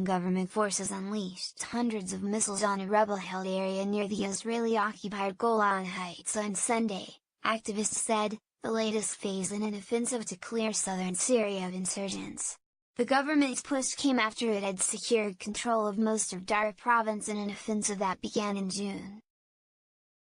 government forces unleashed hundreds of missiles on a rebel-held area near the Israeli-occupied Golan Heights on Sunday, activists said, the latest phase in an offensive to clear southern Syria of insurgents. The government's push came after it had secured control of most of Daraa province in an offensive that began in June.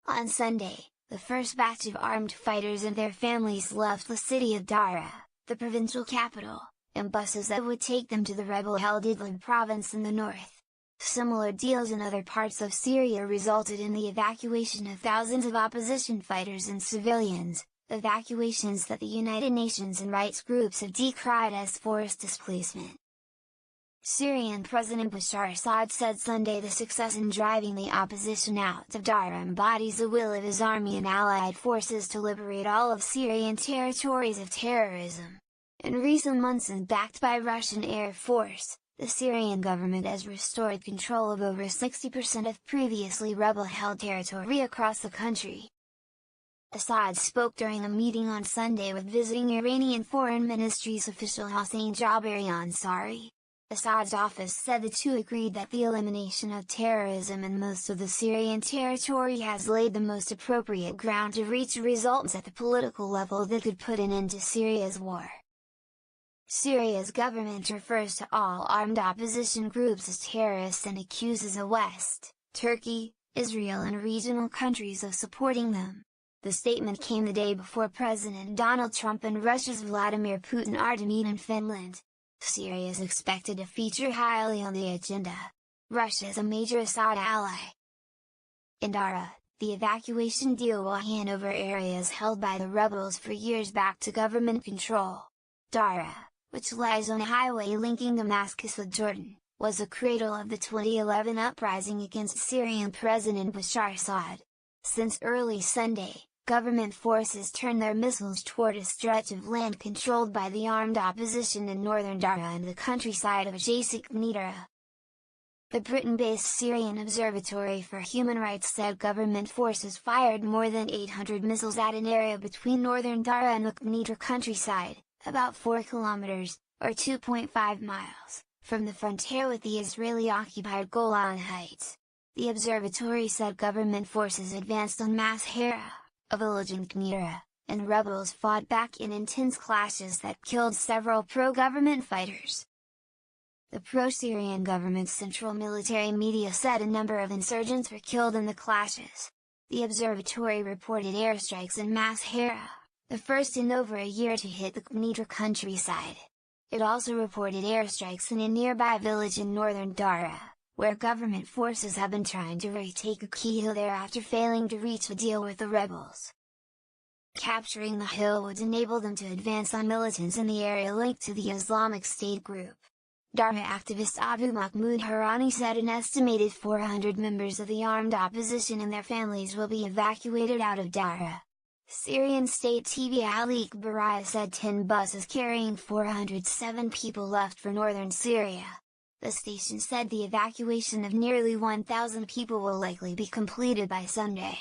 On Sunday, the first batch of armed fighters and their families left the city of Daraa, the provincial capital, in buses that would take them to the rebel-held Idlib province in the north. Similar deals in other parts of Syria resulted in the evacuation of thousands of opposition fighters and civilians, evacuations that the United Nations and rights groups have decried as forced displacement. Syrian President Bashar al-Assad said Sunday the success in driving the opposition out of Daraa embodies the will of his army and allied forces to liberate all of Syrian territories of terrorism. In recent months and backed by Russian Air Force, the Syrian government has restored control of over 60% of previously rebel-held territory across the country. Assad spoke during a meeting on Sunday with visiting Iranian Foreign Ministry's official Hossein Jabari Ansari. Assad's office said the two agreed that the elimination of terrorism in most of the Syrian territory has laid the most appropriate ground to reach results at the political level that could put an end to Syria's war. Syria's government refers to all armed opposition groups as terrorists and accuses the West, Turkey, Israel and regional countries of supporting them. The statement came the day before President Donald Trump and Russia's Vladimir Putin are to meet in Finland. Syria is expected to feature highly on the agenda. Russia is a major Assad ally. In Daraa, the evacuation deal will hand over areas held by the rebels for years back to government control. Daraa, which lies on a highway linking Damascus with Jordan, was the cradle of the 2011 uprising against Syrian President Bashar al-Assad. Since early Sunday, government forces turned their missiles toward a stretch of land controlled by the armed opposition in northern Daraa and the countryside of adjacent Daraa. The Britain-based Syrian Observatory for Human Rights said government forces fired more than 800 missiles at an area between northern Daraa and the Daraa countryside, about 4 kilometers, or 2.5 miles, from the frontier with the Israeli-occupied Golan Heights. The observatory said government forces advanced on Masahara, a village in Daraa, and rebels fought back in intense clashes that killed several pro-government fighters. The pro-Syrian government's central military media said a number of insurgents were killed in the clashes. The observatory reported airstrikes in Masahara, the first in over a year to hit the Daraa countryside. It also reported airstrikes in a nearby village in northern Daraa, where government forces have been trying to retake a key hill there after failing to reach a deal with the rebels. Capturing the hill would enable them to advance on militants in the area linked to the Islamic State group. Daraa activist Abu Mahmoud Harani said an estimated 400 members of the armed opposition and their families will be evacuated out of Daraa. Syrian state TV Ali Baraya said 10 buses carrying 407 people left for northern Syria. The station said the evacuation of nearly 1,000 people will likely be completed by Sunday.